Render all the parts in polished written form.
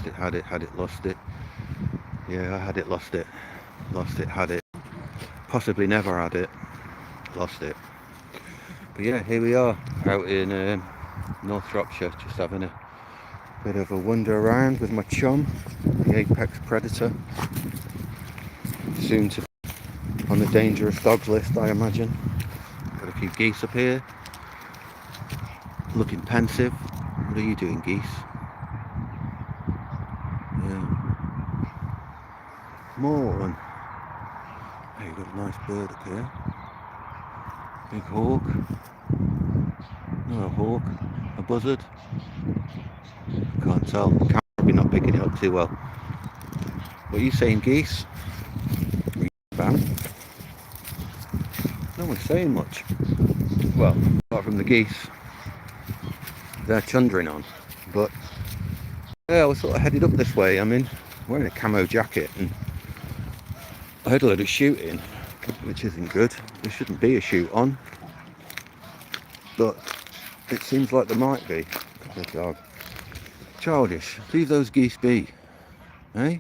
lost it, had it, lost it. Yeah, I had it, lost it, had it. Possibly never had it, lost it. But yeah, here we are out in North Shropshire, just having a bit of a wander around with my chum, the apex predator. Soon to be on the dangerous dogs list, I imagine. Got a few geese up here, looking pensive. What are you doing, geese? Yeah. More one. Hey, you've got a nice bird up here. Big hawk. No, a hawk. A buzzard. I can't tell. Camera probably not picking it up too well. What are you saying, geese? Bam. No one's saying much. Well, apart from the geese. They're chundering on. But yeah, I was sort of headed up this way. I'm wearing a camo jacket and I heard a load of shooting, which isn't good. There shouldn't be a shoot on. But it seems like there might be. Good dog. Childish. Leave those geese be. Eh?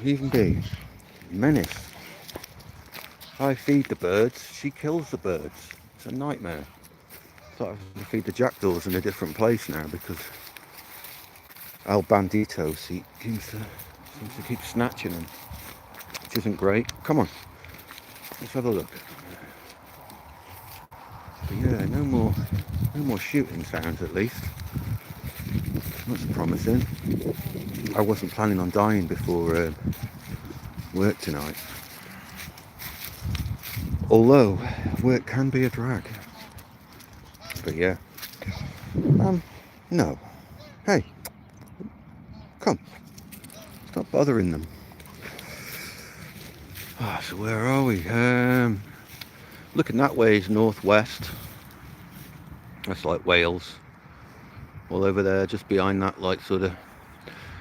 Leave them be. Menace. I feed the birds, she kills the birds. It's a nightmare. So I have to feed the jackdaws in a different place now because El Bandito seems to keep snatching them, which isn't great. Come on, let's have a look. But yeah, no more shooting sounds at least. That's promising. I wasn't planning on dying before work tonight. Although work can be a drag. But yeah. No. Hey. Come. Stop bothering them. So where are we? Looking that way is northwest. That's like Wales. All over there, just behind that, like sort of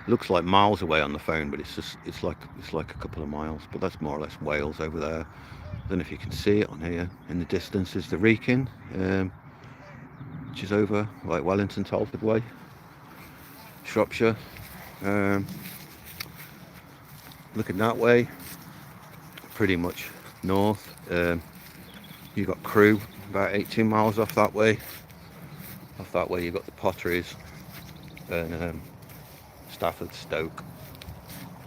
looks like miles away on the phone, but it's like a couple of miles. But that's more or less Wales over there. I don't know if you can see it on here. In the distance is the Wrekin, which is over like Wellington, Salford way, Shropshire. Looking that way, pretty much north. You've got Crewe, about 18 miles off that way. Off that way you've got the Potteries and Stafford, Stoke,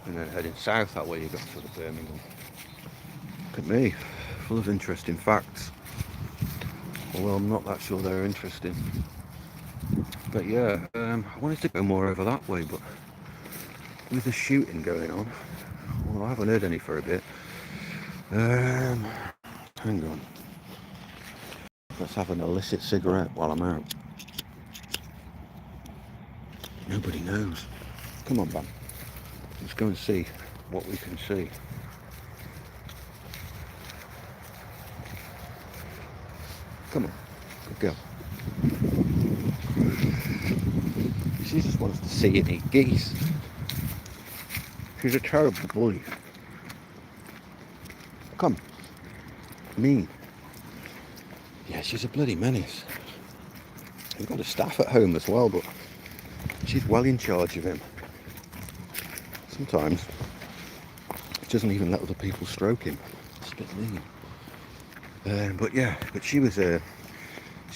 and then heading south that way you've got sort of Birmingham. Look at me, full of interesting facts. Although I'm not that sure they're interesting. But yeah, I wanted to go more over that way, but with the shooting going on, well, I haven't heard any for a bit. Hang on. Let's have an illicit cigarette while I'm out. Nobody knows. Come on, Bam. Let's go and see what we can see. Come on, good girl. She just wants to see and eat geese. She's a terrible bully. Come. Mean. Yeah, she's a bloody menace. We've got a staff at home as well, but she's well in charge of him. Sometimes she doesn't even let other people stroke him. It's a bit mean. But yeah, she was a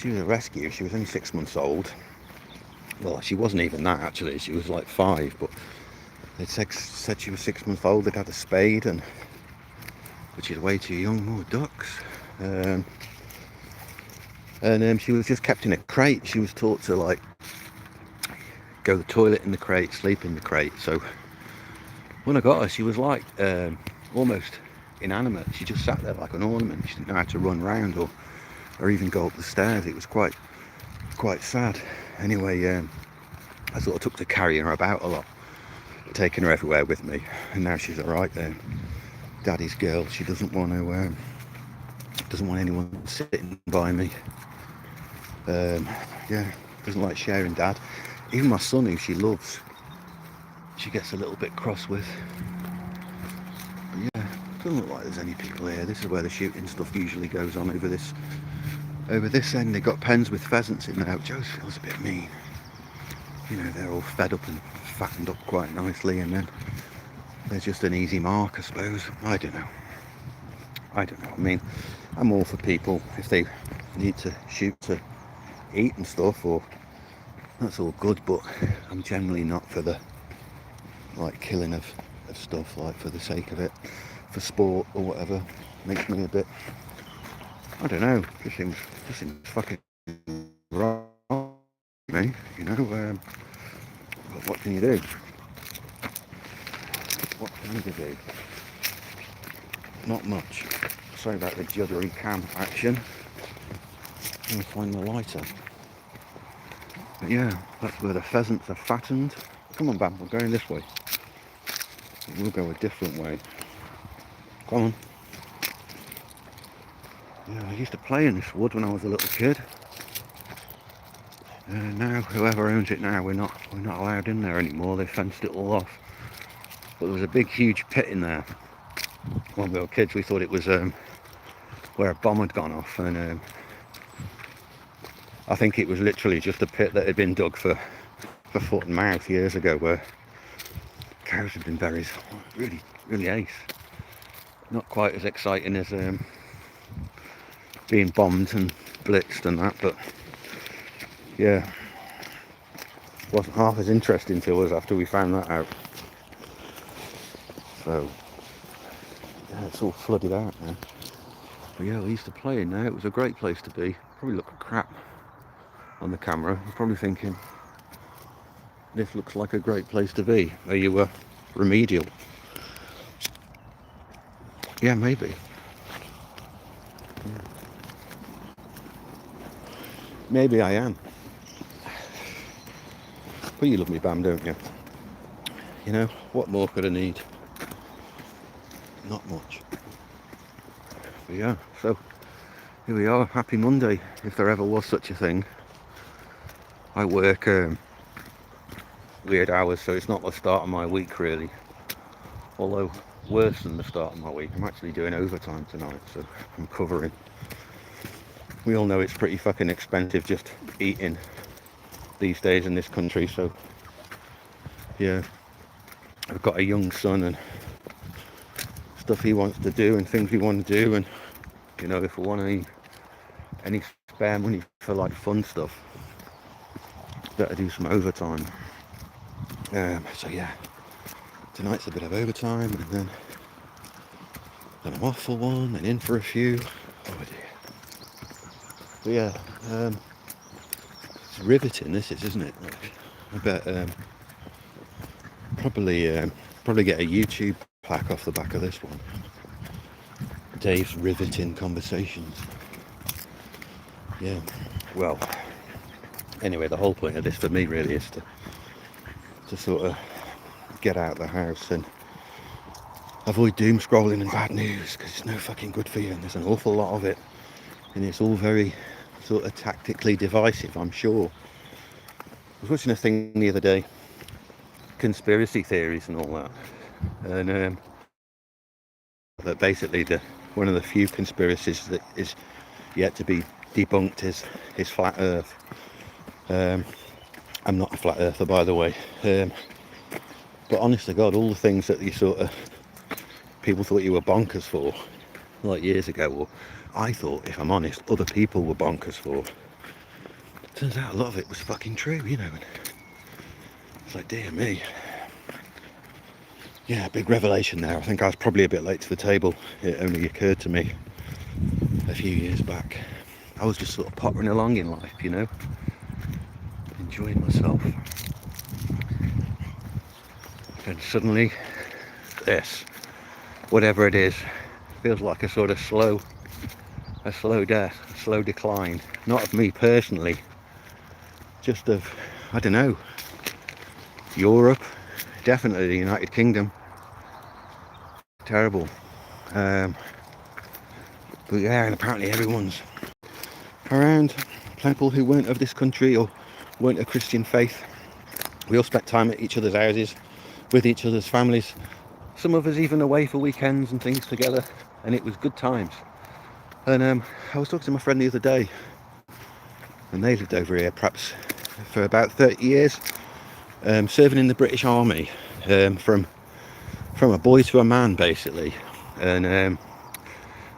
rescue. She was only 6 months old. Well, she wasn't even that actually. She was like 5, but they said she was 6 months old. They'd had a spade, but she's way too young. More ducks. And she was just kept in a crate. She was taught to like go to the toilet in the crate, sleep in the crate. So when I got her, she was like almost inanimate. She just sat there like an ornament. She didn't know how to run round or even go up the stairs. It was quite sad. Anyway, I sort of took to carrying her about a lot, taking her everywhere with me, and now she's all right there. Daddy's girl. She doesn't want anyone sitting by me. Yeah, doesn't like sharing dad. Even my son, who she loves, she gets a little bit cross with. But yeah, doesn't look like there's any people here. This is where the shooting stuff usually goes on over this end. They've got pens with pheasants in there. Joe's feels a bit mean. you know, they're all fed up and fattened up quite nicely, and then there's just an easy mark, I suppose. I don't know. I mean, I'm all for people if they need to shoot to eat and stuff, or that's all good, but I'm generally not for the like killing of stuff like for the sake of it, for sport or whatever. Makes me a bit, I don't know, just seems fucking wrong to me, you know. But what can you do? What can you do? Not much. Sorry about the juddery cam action. I'm going to find the lighter. But yeah, that's where the pheasants are fattened. Come on, Bam, we're going this way. We'll go a different way. Come on. Yeah, I used to play in this wood when I was a little kid. Now, whoever owns it now, we're not allowed in there anymore. They fenced it all off. But there was a big, huge pit in there. When we were kids, we thought it was where a bomb had gone off, and I think it was literally just a pit that had been dug for foot and mouth years ago, where cows had been buried. Really, really ace. Not quite as exciting as being bombed and blitzed and that, but yeah, wasn't half as interesting to us after we found that out. So yeah, it's all flooded out now. But yeah, we used to play in there. It was a great place to be. Probably look crap on the camera. You're probably thinking, this looks like a great place to be. Are you remedial? Yeah, maybe. Yeah. Maybe I am. But you love me, Bam, don't you? You know, what more could I need? Not much. But yeah, so here we are. Happy Monday, if there ever was such a thing. I work weird hours, so it's not the start of my week really. Although worse than the start of my week. I'm actually doing overtime tonight, so I'm covering. We all know it's pretty fucking expensive just eating these days in this country, so yeah, I've got a young son and stuff he wants to do and things we want to do, and you know, if we want any spare money for like fun stuff, better do some overtime. So yeah, tonight's a bit of overtime, and then I'm off for one and in for a few. Oh dear. But yeah, it's riveting this is, isn't it? I bet probably get a YouTube plaque off the back of this one. Dave's riveting conversations. Yeah, well, anyway, the whole point of this for me really is to sort of get out of the house and avoid doom scrolling and bad news, because it's no fucking good for you, and there's an awful lot of it, and it's all very sort of tactically divisive, I'm sure. I was watching a thing the other day, conspiracy theories and all that, and that basically one of the few conspiracies that is yet to be debunked is flat earth. I'm not a flat earther, by the way, but honest to God, all the things that you sort of people thought you were bonkers for like years ago, or I thought, if I'm honest, other people were bonkers for, turns out a lot of it was fucking true, you know. And it's like, dear me. Yeah, big revelation there. I think I was probably a bit late to the table. It only occurred to me a few years back. I was just sort of pottering along in life, you know, enjoying myself. And suddenly, this, whatever it is, feels like a sort of slow death, a slow decline. Not of me personally, just of, I don't know, Europe, definitely the United Kingdom. Terrible. But yeah, and apparently everyone's around, people who weren't of this country or weren't of Christian faith. We all spent time at each other's houses, with each other's families. Some of us even away for weekends and things together, and it was good times. And I was talking to my friend the other day, and they lived over here perhaps for about 30 years. serving in the British Army, from a boy to a man, basically. And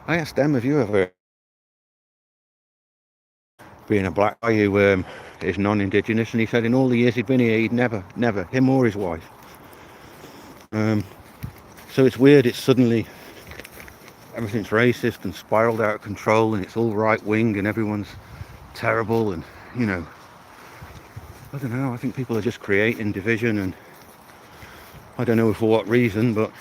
I asked them, have you ever, being a black guy who is non-indigenous, and he said in all the years he'd been here, he'd never, him or his wife. So it's weird, it's suddenly, everything's racist and spiraled out of control, and it's all right wing and everyone's terrible, and you know, I don't know, I think people are just creating division, and I don't know for what reason, but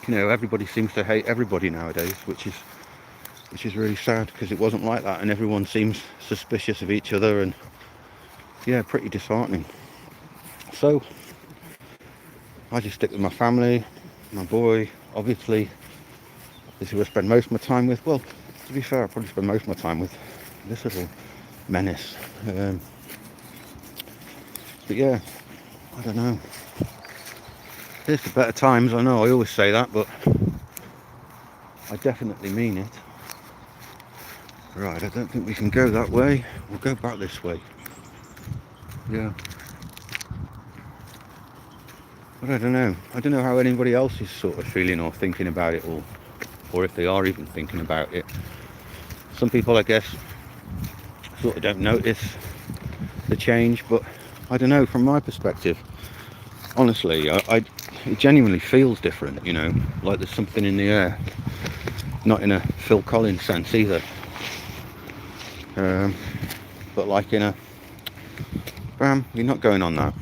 you know, everybody seems to hate everybody nowadays, which is really sad, because it wasn't like that, and everyone seems suspicious of each other, and yeah, pretty disheartening. So I just stick with my family, my boy. Obviously this is who I spend most of my time with. Well, to be fair, I probably spend most of my time with this little menace. But yeah, I don't know. Here's to better times. I know I always say that, but I definitely mean it. Right, I don't think we can go that way. We'll go back this way. Yeah. But I don't know. I don't know how anybody else is sort of feeling or thinking about it all, or if they are even thinking about it. Some people, I guess, sort of don't notice the change, but I don't know, from my perspective, honestly, it genuinely feels different, you know, like there's something in the air. Not in a Phil Collins sense either, but like in a, bam, you're not going on that.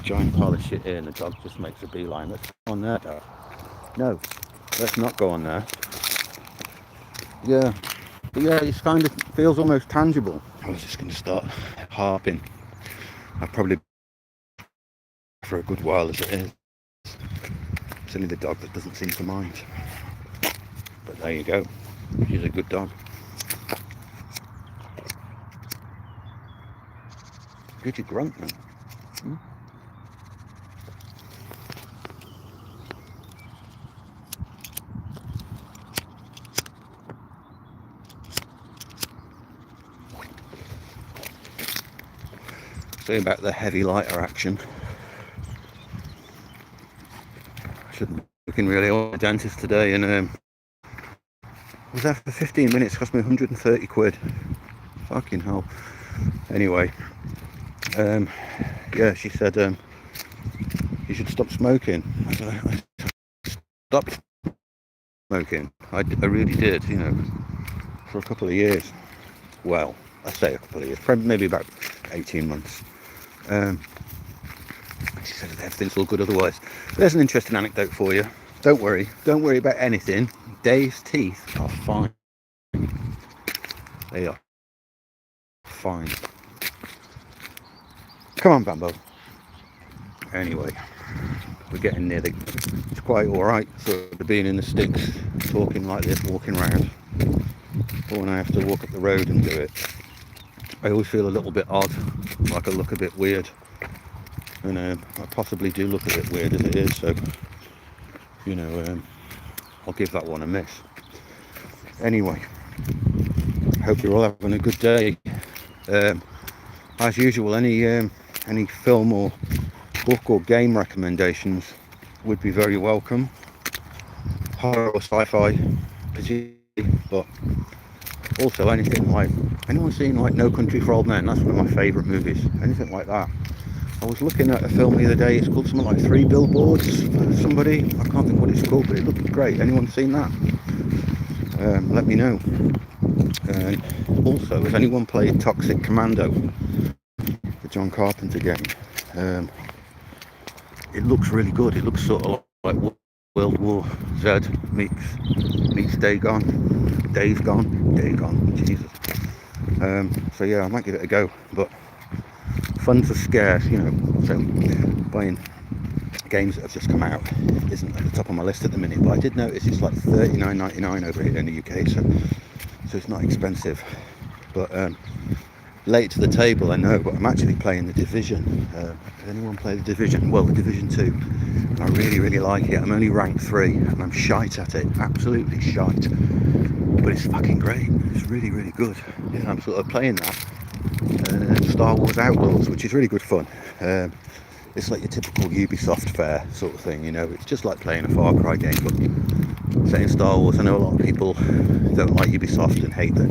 Giant pile of shit here, and the dog just makes a beeline. Let's go on there, Dad. No, let's not go on there. Yeah, but yeah, it kind of feels almost tangible. I was just going to start harping. I've probably for a good while as it is. It's only the dog that doesn't seem to mind. But there you go. She's a good dog. Good, you grunt, man. Say about the heavy lighter action. I shouldn't be looking really old at the dentist today, and I was there for 15 minutes, cost me 130 quid. Fucking hell. Anyway, yeah, she said you should stop smoking. I said, I stopped smoking. I really did, you know, for a couple of years. Well, I say a couple of years, probably maybe about 18 months. She said everything's all good otherwise. There's an interesting anecdote for you. Don't worry about anything. Dave's teeth are fine. They are fine. Come on, Bambo. Anyway, we're getting near the, it's quite alright sort of being in the sticks, talking like this, walking around. But when I have to walk up the road and do it, I always feel a little bit odd, like I look a bit weird. And I possibly do look a bit weird as it is, so, you know, I'll give that one a miss. Anyway, hope you're all having a good day. As usual, any film or book or game recommendations would be very welcome. Horror or sci-fi, but also anything like, anyone seen like No Country for Old Men? That's one of my favourite movies. Anything like that. I was looking at a film the other day, it's called something like Three Billboards for somebody. I can't think what it's called, but it looked great. Anyone seen that? Let me know. And also, has anyone played Toxic Commando, the John Carpenter game? It looks really good. It looks sort of like World War Z meets Days Gone, Jesus. So yeah, I might give it a go, but funds are scarce, you know, so buying games that have just come out isn't at the top of my list at the minute, but I did notice it's like $39.99 over here in the UK, so it's not expensive. But late to the table, I know, but I'm actually playing The Division. Does anyone play The Division? Well, The Division 2. I really like it. I'm only ranked 3 and I'm shite at it, absolutely shite, but it's fucking great. It's really good. I'm sort of playing that Star Wars Outlaws, which is really good fun. it's like your typical Ubisoft fare sort of thing, you know. It's just like playing a Far Cry game, but set in Star Wars. I know a lot of people don't like Ubisoft and hate the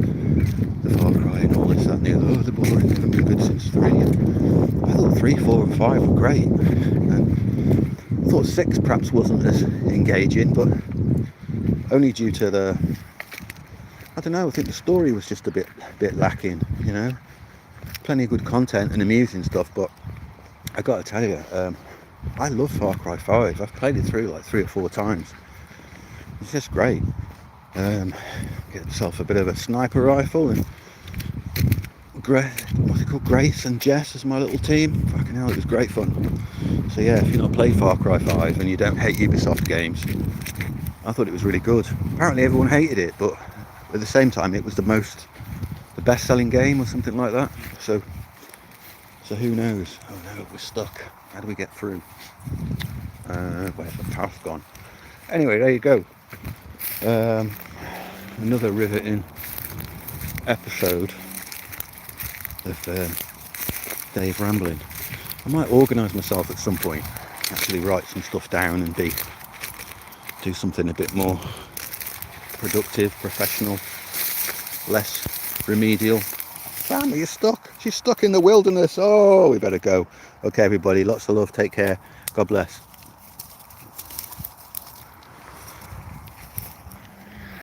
Far Cry and all this, that and the other. Oh, they're boring, they haven't been good since 3. I thought 3, 4 and 5 were great, and I thought 6 perhaps wasn't as engaging, but only due to the, I don't know, I think the story was just a bit lacking, you know. Plenty of good content and amusing stuff, but I gotta tell you, I love Far Cry 5. I've played it through like 3 or 4 times. It's just great. Get myself a bit of a sniper rifle, and what's it called, Grace and Jess as my little team. Fucking hell, it was great fun. So yeah, if you've not played Far Cry 5 and you don't hate Ubisoft games, I thought it was really good. Apparently everyone hated it, but at the same time it was the best-selling game or something like that. So who knows? Oh no, we're stuck. How do we get through? Where's the path gone? Anyway, there you go. Another riveting episode of Dave rambling. I might organise myself at some point, actually write some stuff down and do something a bit more productive, professional, less remedial. Sam, you're stuck. She's stuck in the wilderness. Oh, we better go. Okay, everybody, lots of love. Take care. God bless.